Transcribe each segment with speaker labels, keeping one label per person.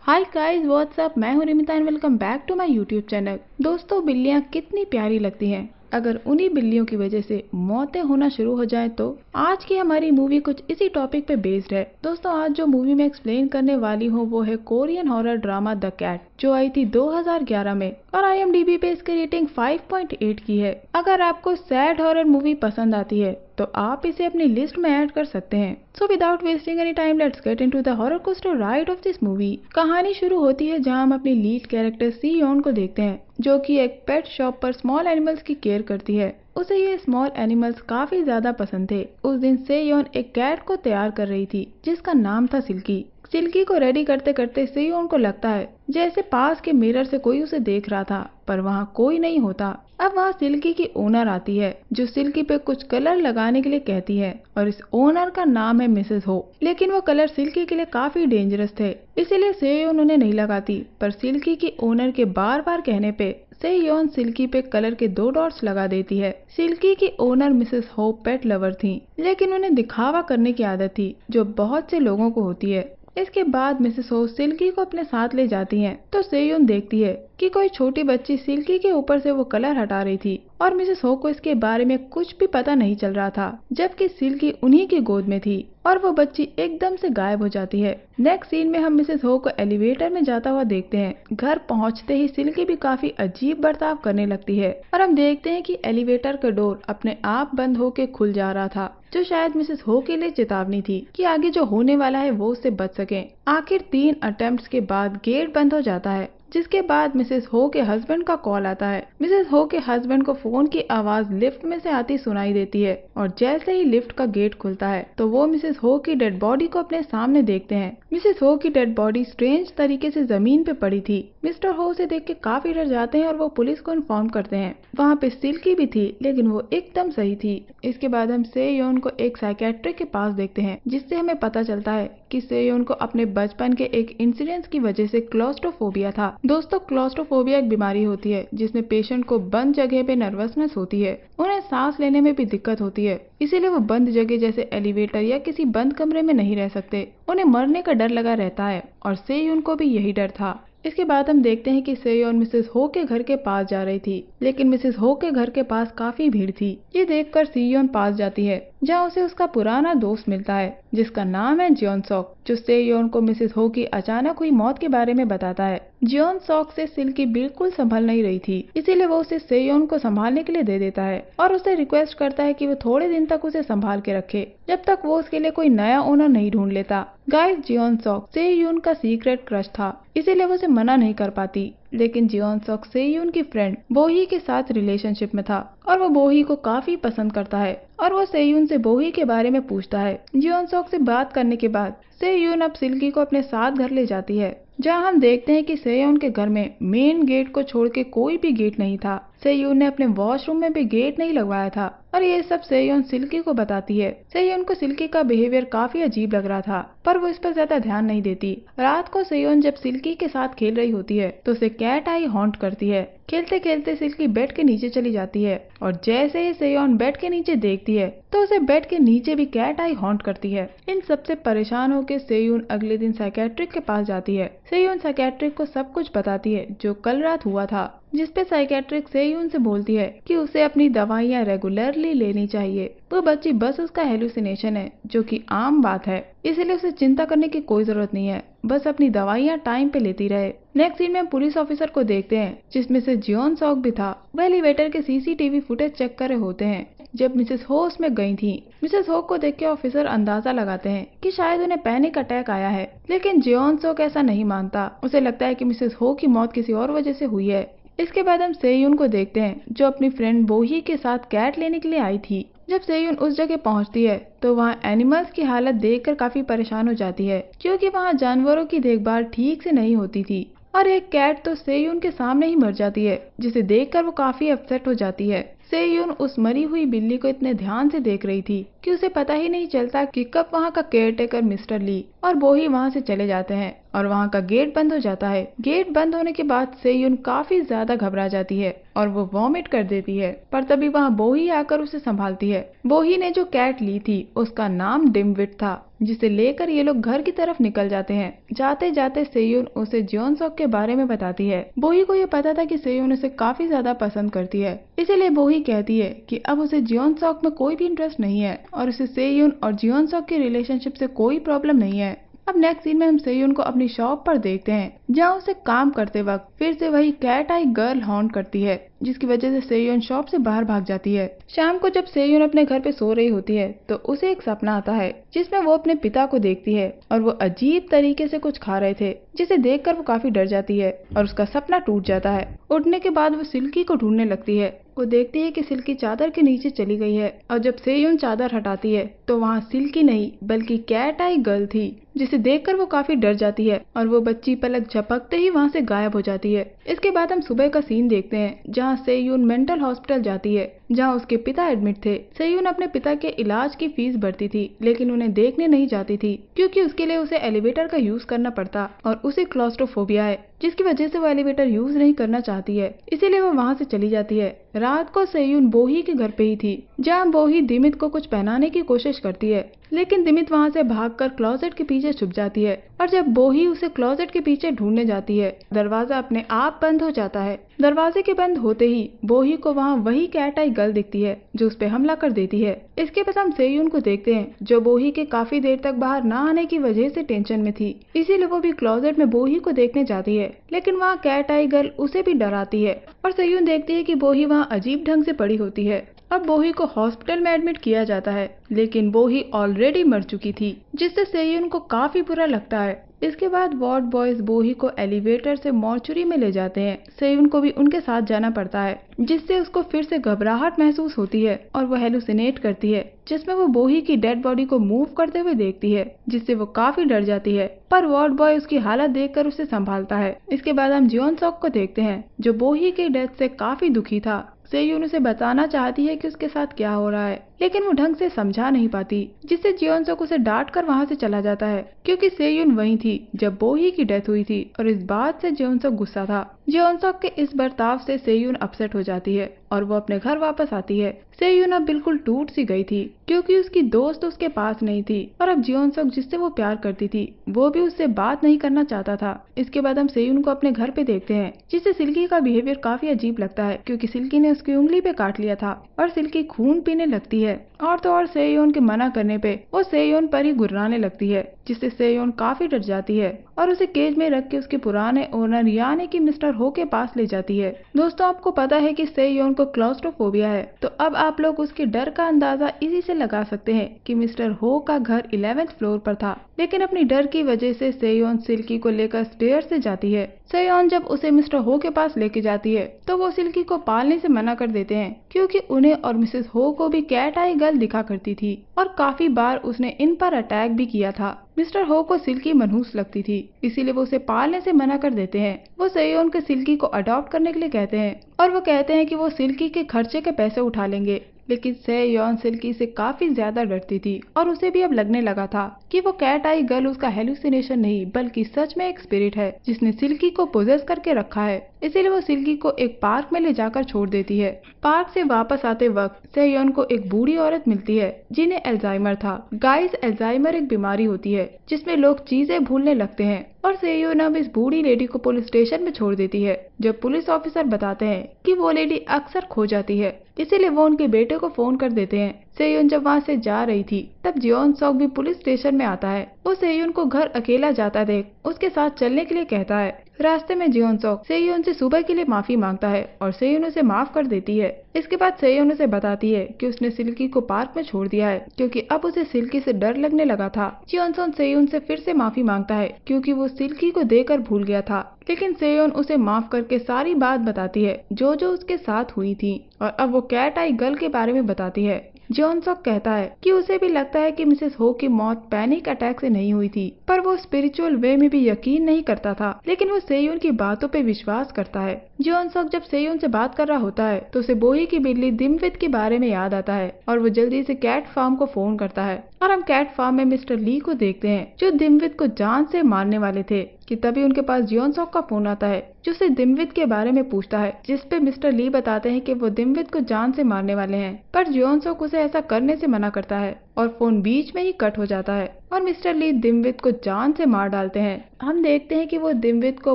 Speaker 1: Hi guys what's up, मैं हूं Rimita and welcome back to my YouTube channel. दोस्तों, बिल्लियां कितनी प्यारी लगती हैं। अगर उन्हीं बिल्लियों की वजह से मौतें होना शुरू हो जाएं तो आज की हमारी मूवी कुछ इसी टॉपिक पे बेस्ड है। दोस्तों, आज जो मूवी मैं एक्सप्लेन करने वाली हूँ वो है Korean horror drama the cat, जो आई थी 2011 में और IMDb पे इसकी रेटिंग 5.8 की है। अगर आपको सैड हॉरर मूवी पसंद आती है तो आप इसे अपनी लिस्ट में ऐड कर सकते हैं। So without wasting any time, let's get into the horror coaster ride of this movie. कहानी शुरू होती है जहां हम अपनी लीड कैरेक्टर सी योन को देखते हैं, जो कि एक पेट शॉप पर स्मॉल एनिमल्स की केयर करती है। उसे ये स्मॉल एनिमल्स काफी ज्यादा पसंद थे। उस दिन से योन एक कैट को तैयार कर रही थी जिसका नाम था सिल्की। सिल्की को रेडी करते करते सेयोन को लगता है जैसे पास के मिरर से कोई उसे देख रहा था, पर वहाँ कोई नहीं होता। अब वहाँ सिल्की की ओनर आती है जो सिल्की पे कुछ कलर लगाने के लिए कहती है और इस ओनर का नाम है मिसेस हो। लेकिन वो कलर सिल्की के लिए काफी डेंजरस थे, इसीलिए सेयोन उन्हें नहीं लगाती। पर सिल्की की ओनर के बार बार कहने पे सेयोन सिल्की पे कलर के 2 डॉट्स लगा देती है। सिल्की की ओनर मिसेस हो पेट लवर थी, लेकिन उन्हें दिखावा करने की आदत थी जो बहुत से लोगों को होती है। इसके बाद मिसेस हो सिल्की को अपने साथ ले जाती हैं, तो सेयोन देखती है कि कोई छोटी बच्ची सिल्की के ऊपर से वो कलर हटा रही थी और मिसेस हो को इसके बारे में कुछ भी पता नहीं चल रहा था, जबकि सिल्की उन्हीं की गोद में थी और वो बच्ची एकदम से गायब हो जाती है। नेक्स्ट सीन में हम मिसेस हो को एलिवेटर में जाता हुआ देखते हैं। घर पहुंचते ही सिल्की भी काफी अजीब बर्ताव करने लगती है और हम देखते हैं कि एलिवेटर का डोर अपने आप बंद होके खुल जा रहा था, जो शायद मिसेस हो के लिए चेतावनी थी कि आगे जो होने वाला है वो उससे बच सके। आखिर 3 अटेम्प्ट्स के बाद गेट बंद हो जाता है, जिसके बाद मिसेस हो के हस्बैंड का कॉल आता है। मिसेस हो के हस्बैंड को फोन की आवाज लिफ्ट में से आती सुनाई देती है और जैसे ही लिफ्ट का गेट खुलता है तो वो मिसेस हो की डेड बॉडी को अपने सामने देखते हैं। मिसेस हो की डेड बॉडी स्ट्रेंज तरीके से जमीन पे पड़ी थी। मिस्टर हो से देख के काफी डर जाते हैं और वो पुलिस को इन्फॉर्म करते हैं। वहाँ पे सिल्की भी थी, लेकिन वो एकदम सही थी। इसके बाद हम सेयोन को एक साइकेट्रिक के पास देखते हैं, जिससे हमें पता चलता है कि सेयोन को अपने बचपन के एक इंसिडेंट की वजह से क्लॉस्ट्रोफोबिया था। दोस्तों, क्लॉस्ट्रोफोबिया एक बीमारी होती है जिसमें पेशेंट को बंद जगह पे नर्वसनेस होती है। उन्हें सांस लेने में भी दिक्कत होती है, इसीलिए वो बंद जगह जैसे एलिवेटर या किसी बंद कमरे में नहीं रह सकते। उन्हें मरने का डर लगा रहता है और सेयोन को भी यही डर था। इसके बाद हम देखते हैं कि सेयोन मिसेस हो के घर के पास जा रही थी, लेकिन मिसेस हो के घर के पास काफी भीड़ थी। ये देखकर सेयोन पास जाती है, जहाँ उसे उसका पुराना दोस्त मिलता है जिसका नाम है जियोन सॉक, जो सेयोन को मिसेस हो की अचानक हुई मौत के बारे में बताता है। जियोन सॉक से सिल्की बिल्कुल संभल नहीं रही थी, इसीलिए वो उसे सेयोन को संभालने के लिए दे देता है और उसे रिक्वेस्ट करता है कि वो थोड़े दिन तक उसे संभाल के रखे, जब तक वो उसके लिए कोई नया ओनर नहीं ढूंढ लेता। गाइस, जियोन सॉक सेयोन का सीक्रेट क्रश था, इसीलिए वो उसे मना नहीं कर पाती। लेकिन जियोन सॉक सेयोन की फ्रेंड बोही के साथ रिलेशनशिप में था और वो बोही को काफी पसंद करता है और वो सेयोन से बोही के बारे में पूछता है। जियोन सॉक से बात करने के बाद सेयोन अब सिल्की को अपने साथ घर ले जाती है, जहां हम देखते हैं कि सेयोन के घर में मेन गेट को छोड़ के कोई भी गेट नहीं था। सेयोन ने अपने वॉशरूम में भी गेट नहीं लगवाया था और ये सब सेयोन सिल्की को बताती है। सेयोन को सिल्की का बिहेवियर काफी अजीब लग रहा था, पर वो इस पर ज्यादा ध्यान नहीं देती। रात को सेयोन जब सिल्की के साथ खेल रही होती है तो उसे कैट आई हॉन्ट करती है। खेलते खेलते सिल्की बेड के नीचे चली जाती है और जैसे ही सेयोन बेड के नीचे देखती है तो उसे बेड के नीचे भी कैट आई हॉन्ट करती है। इन सबसे परेशान होकर सेयोन अगले दिन साइकेट्रिक के पास जाती है। सेयोन साइकेट्रिक को सब कुछ बताती है जो कल रात हुआ था, जिसपे साइकेट्रिक सेयोन से बोलती है कि उसे अपनी दवाइयाँ रेगुलरली लेनी चाहिए। वो बच्ची बस उसका हेलुसिनेशन है, जो कि आम बात है, इसलिए उसे चिंता करने की कोई जरूरत नहीं है, बस अपनी दवाइयाँ टाइम पे लेती रहे। नेक्स्ट सीन में पुलिस ऑफिसर को देखते हैं, जिसमें से जियोन सॉक भी था। वह एलिवेटर के CCTV फुटेज चेक कर रहे होते हैं जब मिसेस हो उसमें गई थी। मिसेस हो को देख के ऑफिसर अंदाजा लगाते हैं कि शायद उन्हें पैनिक अटैक आया है, लेकिन जियोन सॉक ऐसा नहीं मानता। उसे लगता है कि मिसेस हो की मौत किसी और वजह से हुई है। इसके बाद हम सेयोन को देखते हैं, जो अपनी फ्रेंड बोही के साथ कैट लेने के लिए आई थी। जब सेयोन उस जगह पहुंचती है तो वहाँ एनिमल्स की हालत देखकर काफी परेशान हो जाती है, क्योंकि वहाँ जानवरों की देखभाल ठीक से नहीं होती थी और एक कैट तो सेयोन के सामने ही मर जाती है, जिसे देखकर वो काफी अपसेट हो जाती है। सेयोन उस मरी हुई बिल्ली को इतने ध्यान से देख रही थी कि उसे पता ही नहीं चलता कि कब वहाँ का केयरटेकर मिस्टर ली और बोही वहाँ से चले जाते हैं और वहाँ का गेट बंद हो जाता है। गेट बंद होने के बाद सेयुन काफी ज्यादा घबरा जाती है और वो वॉमिट कर देती है, पर तभी वहाँ बोही आकर उसे संभालती है। बोही ने जो कैट ली थी उसका नाम डिमविट था, जिसे लेकर ये लोग घर की तरफ निकल जाते हैं। जाते जाते सेयुन उसे जियोनसोक के बारे में बताती है। बोही को ये पता था कि सेयुन उसे काफी ज्यादा पसंद करती है, इसीलिए बोही कहती है कि अब उसे जियोनसोक में कोई भी इंटरेस्ट नहीं है और उसे सेयुन और जियोनसोक के रिलेशनशिप से कोई प्रॉब्लम नहीं है। अब नेक्स्ट सीन में हम सेयुन को अपनी शॉप पर देखते हैं, जहाँ उसे काम करते वक्त फिर से वही कैट आई गर्ल हॉन्ट करती है, जिसकी वजह से सेयुन शॉप से बाहर भाग जाती है। शाम को जब सेयुन अपने घर पे सो रही होती है तो उसे एक सपना आता है, जिसमें वो अपने पिता को देखती है और वो अजीब तरीके से कुछ खा रहे थे, जिसे देखकर वो काफी डर जाती है और उसका सपना टूट जाता है। उठने के बाद वो सिल्की को ढूंढने लगती है। वो देखती है कि सिल्की चादर के नीचे चली गई है और जब सेयुन चादर हटाती है तो वहाँ सिल्की नहीं बल्कि कैट आई गर्ल थी, जिसे देखकर वो काफी डर जाती है और वो बच्ची पलक झपकते ही वहाँ से गायब हो जाती है। इसके बाद हम सुबह का सीन देखते हैं, जहाँ सेयुन मेंटल हॉस्पिटल जाती है, जहाँ उसके पिता एडमिट थे। सेयुन अपने पिता के इलाज की फीस भरती थी, लेकिन उन्हें देखने नहीं जाती थी क्योंकि उसके लिए उसे एलिवेटर का यूज करना पड़ता और उसे क्लॉस्ट्रोफोबिया है, जिसकी वजह से वो एलिवेटर यूज नहीं करना चाहती है, इसीलिए वो वहाँ से चली जाती है। रात को सेयुन बोही के घर पे ही थी, जहाँ बोही दिमित को कुछ पहनाने की कोशिश करती है, लेकिन दिमित वहाँ से भागकर क्लोजेट के पीछे छुप जाती है और जब बोही उसे क्लोजेट के पीछे ढूंढने जाती है, दरवाजा अपने आप बंद हो जाता है। दरवाजे के बंद होते ही बोही को वहाँ वही कैट आई गर्ल दिखती है जो उस पे हमला कर देती है। इसके बाद हम सेयुन को देखते हैं, जो बोही के काफी देर तक बाहर न आने की वजह से टेंशन में थी, इसीलिए वो भी क्लोजेट में बोही को देखने जाती है, लेकिन वहाँ कैट आई गर्ल उसे भी डराती है और सेयुन देखती है कि बोही वहाँ अजीब ढंग से पड़ी होती है। अब बोही को हॉस्पिटल में एडमिट किया जाता है, लेकिन बोही ऑलरेडी मर चुकी थी, जिससे सेयुन को काफी बुरा लगता है। इसके बाद वार्ड बॉयज बोही को एलिवेटर से मॉर्चुरी में ले जाते हैं। सेयुन को भी उनके साथ जाना पड़ता है, जिससे उसको फिर से घबराहट महसूस होती है और वो हेलुसिनेट करती है, जिसमें वो बोही की डेड बॉडी को मूव करते हुए देखती है, जिससे वो काफी डर जाती है, पर वार्ड बॉय उसकी हालत देखकर उसे संभालता है। इसके बाद हम जियोनसोक को देखते हैं, जो बोही के डेथ से काफी दुखी था। सेयुन उसे बताना चाहती है कि उसके साथ क्या हो रहा है, लेकिन वो ढंग से समझा नहीं पाती, जिससे जियोनसोक उसे डांट कर वहाँ से चला जाता है, क्योंकि सेयुन वहीं थी जब बोही की डेथ हुई थी और इस बात से जियोनसोक गुस्सा था। जियोनसोक के इस बर्ताव से सेयुन अपसेट हो जाती है और वो अपने घर वापस आती है। सेयुन अब बिल्कुल टूट सी गई थी, क्योंकि उसकी दोस्त उसके पास नहीं थी और अब जियोनसोक जिससे वो प्यार करती थी वो भी उससे बात नहीं करना चाहता था। इसके बाद हम सेयुन को अपने घर पे देखते हैं, जिससे सिल्की का बिहेवियर काफी अजीब लगता है, क्योंकि सिल्की ने उसकी उंगली पे काट लिया था और सिल्की खून पीने लगती है और तो और सेयोन के मना करने पे वो सेयोन पर ही गुर्राने लगती है, जिससे सेयोन काफी डर जाती है और उसे केज में रख के उसके पुराने ओनर यानी कि मिस्टर हो के पास ले जाती है। दोस्तों, आपको पता है कि सेयोन को क्लॉस्ट्रोफोबिया है, तो अब आप लोग उसके डर का अंदाजा इसी से लगा सकते हैं कि मिस्टर हो का घर 11th फ्लोर पर था, लेकिन अपनी डर की वजह से सेयोन सिल्की को लेकर स्टेयर से जाती है। सेयोन जब उसे मिस्टर हो के पास लेके जाती है तो वो सिल्की को पालने से मना कर देते हैं, क्योंकि उन्हें और मिसेस हो को भी कैट आई गर्ल दिखा करती थी और काफी बार उसने इन पर अटैक भी किया था। मिस्टर हो को सिल्की मनहूस लगती थी, इसीलिए वो उसे पालने से मना कर देते हैं। वो सेयोन को सिल्की को अडॉप्ट करने के लिए कहते हैं और वो कहते हैं कि वो सिल्की के खर्चे के पैसे उठा लेंगे, लेकिन सेयोन सिल्की से काफी ज्यादा डरती थी और उसे भी अब लगने लगा था कि वो कैट आई गर्ल उसका हेलुसिनेशन नहीं बल्कि सच में एक स्पिरिट है जिसने सिल्की को पोजेस करके रखा है। इसीलिए वो सिल्की को एक पार्क में ले जाकर छोड़ देती है। पार्क से वापस आते वक्त सेयोन को एक बूढ़ी औरत मिलती है जिन्हें अल्जाइमर था। गाइस, अल्जाइमर एक बीमारी होती है जिसमें लोग चीजें भूलने लगते हैं और सेयोन अब इस बूढ़ी लेडी को पुलिस स्टेशन में छोड़ देती है। जब पुलिस ऑफिसर बताते हैं कि वो लेडी अक्सर खो जाती है, इसीलिए वो उनके बेटे को फोन कर देते हैं। सेयोन जब वहाँ से जा रही थी तब जियोनसोक भी पुलिस स्टेशन में आता है। वो सेयोन को घर अकेला जाता देख उसके साथ चलने के लिए कहता है। रास्ते में जियोनसोक सेयोन से सुबह के लिए माफी मांगता है और सेयोन उसे माफ कर देती है। इसके बाद सेयोन उसे बताती है कि उसने सिल्की को पार्क में छोड़ दिया है क्योंकि अब उसे सिल्की से डर लगने लगा था। जियोनसोक सेयोन से फिर से माफी मांगता है क्योंकि वो सिल्की को देकर भूल गया था, लेकिन सेयोन उसे माफ करके सारी बात बताती है जो जो उसके साथ हुई थी और अब वो कैट आई गर्ल के बारे में बताती है। जियोन सॉक कहता है कि उसे भी लगता है कि मिसेस हो की मौत पैनिक अटैक से नहीं हुई थी, पर वो स्पिरिचुअल वे में भी यकीन नहीं करता था, लेकिन वो सेयुन की बातों पे विश्वास करता है। जियोन सॉक जब सेयुन से बात कर रहा होता है तो उसे बोही की बिल्ली दिमवित के बारे में याद आता है और वो जल्दी से कैट फार्म को फोन करता है और हम कैट फार्म में मिस्टर ली को देखते हैं जो दिमवित को जान से मारने वाले थे कि तभी उनके पास जियोन सॉक का फोन आता है जो उसे दिमवित के बारे में पूछता है, जिसपे मिस्टर ली बताते हैं कि वो दिमवित को जान से मारने वाले हैं, पर जियोन सॉक उसे ऐसा करने से मना करता है और फोन बीच में ही कट हो जाता है और मिस्टर ली दिमवित को जान से मार डालते हैं। हम देखते हैं कि वो दिमवित को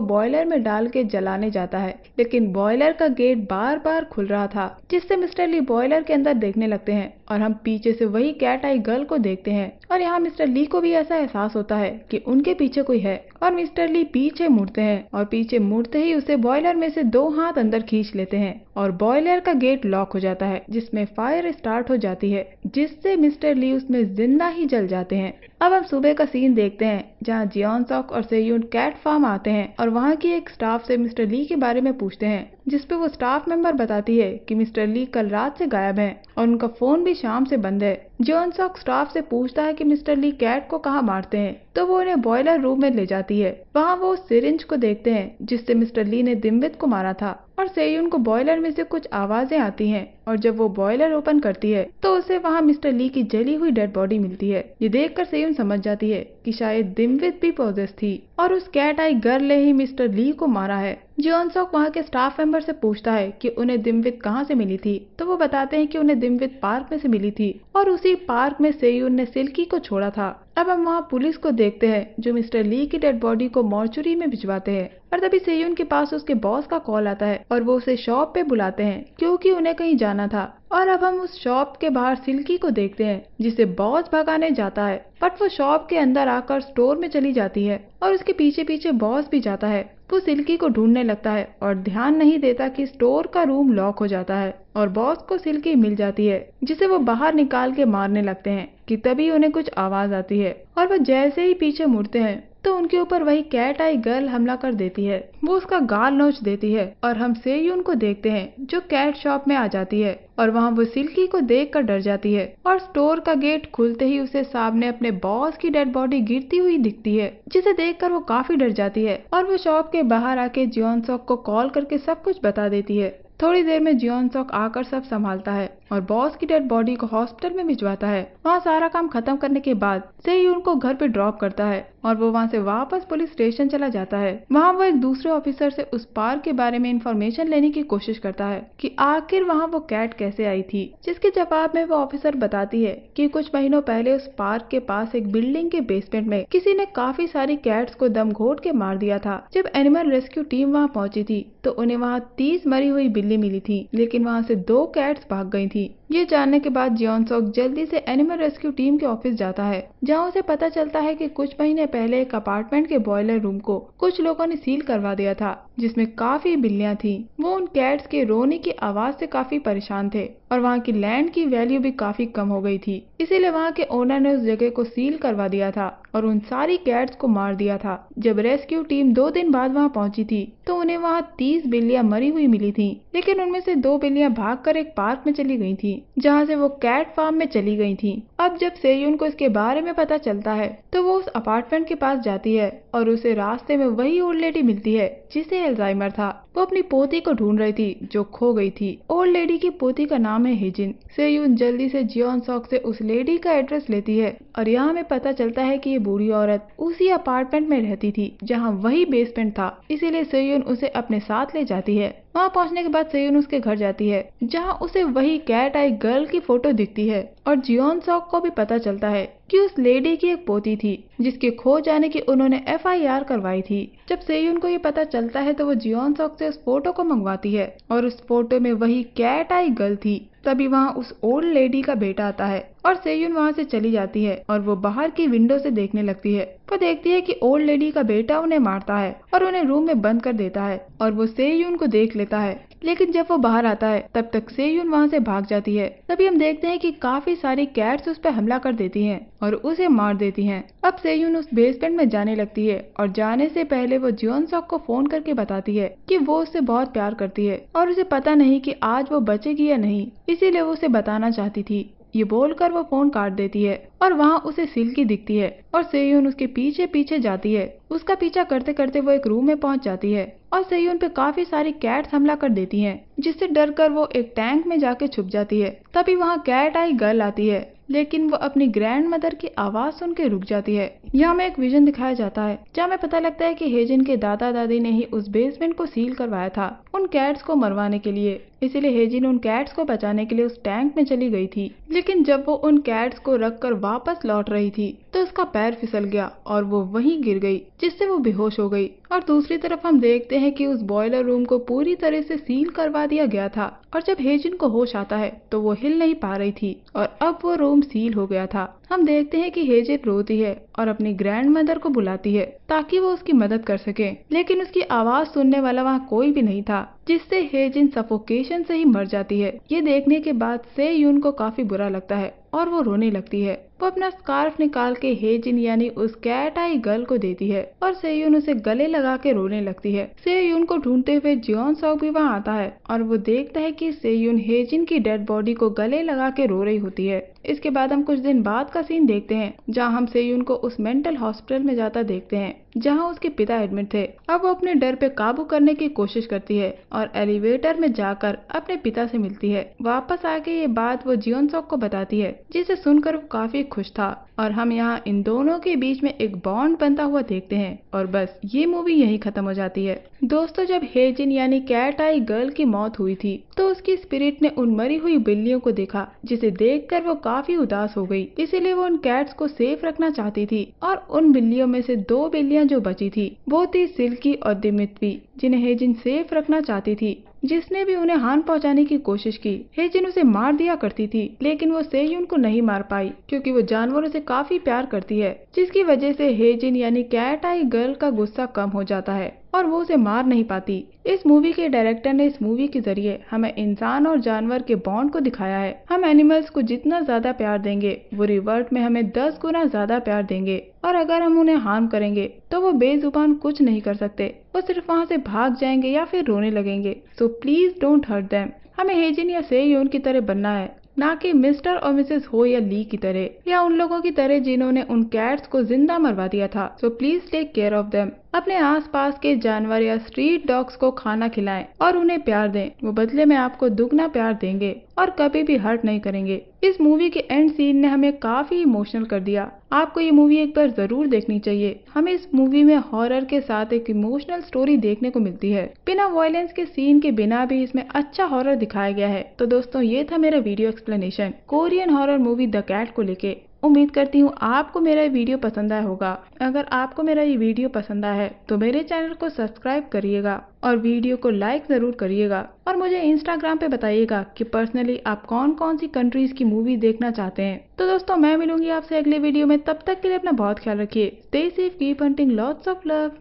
Speaker 1: बॉयलर में डाल के जलाने जाता है, लेकिन बॉयलर का गेट बार बार खुल रहा था, जिससे मिस्टर ली बॉयलर के अंदर देखने लगते हैं और हम पीछे से वही कैट आई गर्ल को देखते हैं और यहाँ मिस्टर ली को भी ऐसा एहसास होता है कि उनके पीछे कोई है और मिस्टर ली पीछे मुड़ते हैं और पीछे मुड़ते ही उसे बॉयलर में से 2 हाथ अंदर खींच लेते हैं और बॉयलर का गेट लॉक हो जाता है, जिसमें फायर स्टार्ट हो जाती है, जिससे मिस्टर ली उसमें जिंदा ही जल जाते हैं। अब हम सुबह का सीन देखते हैं जहाँ जियोन सॉक और सेयुन कैट फार्म आते हैं और वहाँ की एक स्टाफ से मिस्टर ली के बारे में पूछते हैं, जिसपे वो स्टाफ मेंबर बताती है कि मिस्टर ली कल रात से गायब हैं और उनका फोन भी शाम से बंद है। जियोन सॉक स्टाफ से पूछता है कि मिस्टर ली कैट को कहाँ मारते हैं, तो वो उन्हें बॉयलर रूम में ले जाती है। वहाँ वो सिरिंज को देखते हैं जिससे मिस्टर ली ने दिमवित को मारा था और सेयुन को बॉयलर में से कुछ आवाजें आती हैं और जब वो बॉयलर ओपन करती है तो उसे वहाँ मिस्टर ली की जली हुई डेड बॉडी मिलती है। ये देखकर सेयुन समझ जाती है कि शायद दिमवित भी पॉजेस थी और उस कैट आई गर्ल ने ही मिस्टर ली को मारा है। जियोन सॉक वहाँ के स्टाफ मेंबर से पूछता है कि उन्हें दिमवित कहाँ से मिली थी, तो वो बताते हैं कि उन्हें दिमवित पार्क में से मिली थी और उसी पार्क में सेयुन ने सिल्की को छोड़ा था। अब हम वहाँ पुलिस को देखते हैं जो मिस्टर ली की डेड बॉडी को मॉर्चुरी में भिजवाते हैं और तभी सेयुन के पास उसके बॉस का कॉल आता है और वो उसे शॉप पे बुलाते हैं क्योंकि उन्हें कहीं जाना था। और अब हम उस शॉप के बाहर सिल्की को देखते हैं जिसे बॉस भगाने जाता है, बट वो शॉप के अंदर आकर स्टोर में चली जाती है और उसके पीछे पीछे बॉस भी जाता है। वो सिल्की को ढूंढने लगता है और ध्यान नहीं देता कि स्टोर का रूम लॉक हो जाता है और बॉस को सिल्की मिल जाती है, जिसे वो बाहर निकाल के मारने लगते हैं कि तभी उन्हें कुछ आवाज आती है और वो जैसे ही पीछे मुड़ते हैं तो उनके ऊपर वही कैट आई गर्ल हमला कर देती है। वो उसका गाल नोच देती है और हम सेयुन को देखते हैं जो कैट शॉप में आ जाती है और वहाँ वो सिल्की को देखकर डर जाती है और स्टोर का गेट खुलते ही उसे सामने अपने बॉस की डेड बॉडी गिरती हुई दिखती है, जिसे देखकर वो काफी डर जाती है और वो शॉप के बाहर आके जियोन सॉक को कॉल करके सब कुछ बता देती है। थोड़ी देर में जियोन सॉक आकर सब संभालता है और बॉस की डेड बॉडी को हॉस्पिटल में भिजवाता है। वहाँ सारा काम खत्म करने के बाद सेयुन को घर पे ड्रॉप करता है और वो वहाँ से वापस पुलिस स्टेशन चला जाता है। वहाँ वो एक दूसरे ऑफिसर से उस पार्क के बारे में इंफॉर्मेशन लेने की कोशिश करता है कि आखिर वहाँ वो कैट कैसे आई थी, जिसके जवाब में वो ऑफिसर बताती है कि कुछ महीनों पहले उस पार्क के पास एक बिल्डिंग के बेसमेंट में किसी ने काफी सारी कैट्स को दम घोट के मार दिया था। जब एनिमल रेस्क्यू टीम वहाँ पहुंची थी तो उन्हें वहाँ 30 मरी हुई बिल्ली मिली थी, लेकिन वहाँ से 2 कैट्स भाग गई थी। ये जानने के बाद जियोन सॉक जल्दी से एनिमल रेस्क्यू टीम के ऑफिस जाता है, जहाँ उसे पता चलता है कि कुछ महीने पहले एक अपार्टमेंट के बॉयलर रूम को कुछ लोगों ने सील करवा दिया था, जिसमें काफी बिल्लियां थी। वो उन कैट्स के रोने की आवाज से काफी परेशान थे और वहाँ की लैंड की वैल्यू भी काफी कम हो गई थी, इसीलिए वहाँ के ओनर ने उस जगह को सील करवा दिया था और उन सारी कैट्स को मार दिया था। जब रेस्क्यू टीम 2 दिन बाद वहाँ पहुंची थी तो उन्हें वहाँ 30 बिल्लियां मरी हुई मिली थी, लेकिन उनमें से 2 बिल्लियां भागकर एक पार्क में चली गई थी, जहाँ से वो कैट फार्म में चली गई थी। अब जब सेयुन को इसके बारे में पता चलता है तो वो उस अपार्टमेंट के पास जाती है और उसे रास्ते में वही ओल्ड लेडी मिलती है जिसे अल्जाइमर था। वो अपनी पोती को ढूंढ रही थी जो खो गई थी। ओल्ड लेडी की पोती का नाम है हिजिन। सेयुन जल्दी से जियोन सॉक से उस लेडी का एड्रेस लेती है और यहाँ हमें पता चलता है कि ये बूढ़ी औरत उसी अपार्टमेंट में रहती थी जहाँ वही बेसमेंट था, इसीलिए सेयुन उसे अपने साथ ले जाती है। वहाँ पहुँचने के बाद सेयुन उसके घर जाती है जहाँ उसे वही कैट आई गर्ल की फोटो दिखती है और जियोन सॉक को भी पता चलता है कि उस लेडी की एक पोती थी जिसके खो जाने की उन्होंने FIR करवाई थी। जब सेयुन को ये पता चलता है तो वो जियोन सॉक से उस फोटो को मंगवाती है और उस फोटो में वही कैट आई गर्ल थी। तभी वहाँ उस ओल्ड लेडी का बेटा आता है और सेयुन वहाँ से चली जाती है और वो बाहर की विंडो से देखने लगती है। वो देखती है कि ओल्ड लेडी का बेटा उन्हें मारता है और उन्हें रूम में बंद कर देता है और वो सेयुन को देख लेता है, लेकिन जब वो बाहर आता है तब तक सेयुन वहाँ से भाग जाती है। तभी हम देखते हैं कि काफी सारी कैट्स उस पर हमला कर देती हैं और उसे मार देती हैं। अब सेयुन उस बेसमेंट में जाने लगती है और जाने से पहले वो जियोन सॉक को फोन करके बताती है कि वो उससे बहुत प्यार करती है और उसे पता नहीं कि आज वो बचेगी या नहीं, इसीलिए वो उसे बताना चाहती थी। ये बोलकर वो फोन काट देती है और वहाँ उसे सिल्की दिखती है और सेयून उसके पीछे पीछे जाती है। उसका पीछा करते करते वो एक रूम में पहुँच जाती है और सेयून पे काफी सारी कैट्स हमला कर देती हैं, जिससे डर कर वो एक टैंक में जाके छुप जाती है। तभी वहाँ कैट आई गर्ल आती है, लेकिन वो अपनी ग्रैंड मदर की आवाज सुन के रुक जाती है। यहाँ हमें एक विजन दिखाया जाता है जहाँ हमें पता लगता है कि हेजिन के दादा दादी ने ही उस बेसमेंट को सील करवाया था उन कैट्स को मरवाने के लिए। इसीलिए हेजिन उन कैट्स को बचाने के लिए उस टैंक में चली गई थी। लेकिन जब वो उन कैट्स को रखकर वापस लौट रही थी तो उसका पैर फिसल गया और वो वहीं गिर गई, जिससे वो बेहोश हो गई। और दूसरी तरफ हम देखते हैं कि उस बॉयलर रूम को पूरी तरह से सील करवा दिया गया था और जब हेजिन को होश आता है तो वो हिल नहीं पा रही थी और अब वो रूम सील हो गया था। हम देखते हैं कि हेजिन रोती है और अपनी ग्रैंड मदर को बुलाती है ताकि वो उसकी मदद कर सके, लेकिन उसकी आवाज सुनने वाला वहाँ कोई भी नहीं था, जिससे हेजिन सफोकेशन से ही मर जाती है। ये देखने के बाद सेयून को काफी बुरा लगता है और वो रोने लगती है। वो अपना स्कार्फ निकाल के हेजिन यानी उस कैट आई गर्ल को देती है और सेयून उसे गले लगा के रोने लगती है। सेयून को ढूंढते हुए जियोन सॉक भी वहाँ आता है और वो देखता है कि सेयून हेजिन की डेड बॉडी को गले लगा के रो रही होती है। इसके बाद हम कुछ दिन बाद का सीन देखते हैं जहाँ हम सेयून को उस मेंटल हॉस्पिटल में जाता देखते हैं जहाँ उसके पिता एडमिट थे। अब वो अपने डर पे काबू करने की कोशिश करती है और एलिवेटर में जाकर अपने पिता से मिलती है। वापस आके ये बात वो जियोन सॉक को बताती है, जिसे सुनकर वो काफी खुश था और हम यहाँ इन दोनों के बीच में एक बॉन्ड बनता हुआ देखते हैं और बस ये मूवी यहीं खत्म हो जाती है। दोस्तों, जब हेजिन यानी कैट आई गर्ल की मौत हुई थी तो उसकी स्पिरिट ने उन मरी हुई बिल्लियों को देखा, जिसे देखकर वो काफी उदास हो गई। इसीलिए वो उन कैट्स को सेफ रखना चाहती थी और उन बिल्लियों में से 2 बिल्लियां जो बची थी वो थी सिल्की और दिमित्री, जिन्हें हेजिन सेफ रखना चाहती थी। जिसने भी उन्हें हार्म पहुंचाने की कोशिश की हेजिन उसे मार दिया करती थी, लेकिन वो सेयून को नहीं मार पाई क्योंकि वो जानवरों से काफी प्यार करती है, जिसकी वजह से हेजिन यानी कैट आई गर्ल का गुस्सा कम हो जाता है और वो उसे मार नहीं पाती। इस मूवी के डायरेक्टर ने इस मूवी के जरिए हमें इंसान और जानवर के बॉन्ड को दिखाया है। हम एनिमल्स को जितना ज्यादा प्यार देंगे वो रिवर्ट में हमें 10 गुना ज्यादा प्यार देंगे और अगर हम उन्हें हार्म करेंगे तो वो बेजुबान कुछ नहीं कर सकते, वो सिर्फ वहाँ से भाग जाएंगे या फिर रोने लगेंगे। So please don't hurt them. हमें हेजिन या सेयून की तरह बनना है, ना कि मिस्टर और मिसेस हो या ली की तरह या उन लोगों की तरह जिन्होंने उन कैट्स को जिंदा मरवा दिया था। So please take care of them. अपने आसपास के जानवर या स्ट्रीट डॉग्स को खाना खिलाएं और उन्हें प्यार दें। वो बदले में आपको दुगना प्यार देंगे और कभी भी हर्ट नहीं करेंगे। इस मूवी के एंड सीन ने हमें काफी इमोशनल कर दिया। आपको ये मूवी एक बार जरूर देखनी चाहिए। हमें इस मूवी में हॉरर के साथ एक इमोशनल स्टोरी देखने को मिलती है। बिना वायलेंस के सीन के बिना भी इसमें अच्छा हॉरर दिखाया गया है। तो दोस्तों, ये था मेरा video explanation Korean horror movie the cat को लेके। उम्मीद करती हूँ आपको मेरा ये वीडियो पसंद आया होगा। अगर आपको मेरा ये वीडियो पसंद आया है तो मेरे चैनल को सब्सक्राइब करिएगा और वीडियो को लाइक जरूर करिएगा और मुझे इंस्टाग्राम पे बताइएगा कि पर्सनली आप कौन कौन सी कंट्रीज की मूवी देखना चाहते हैं। तो दोस्तों, मैं मिलूंगी आपसे अगले वीडियो में। तब तक के लिए अपना बहुत ख्याल रखिए। Stay safe, keep hunting, lots of love.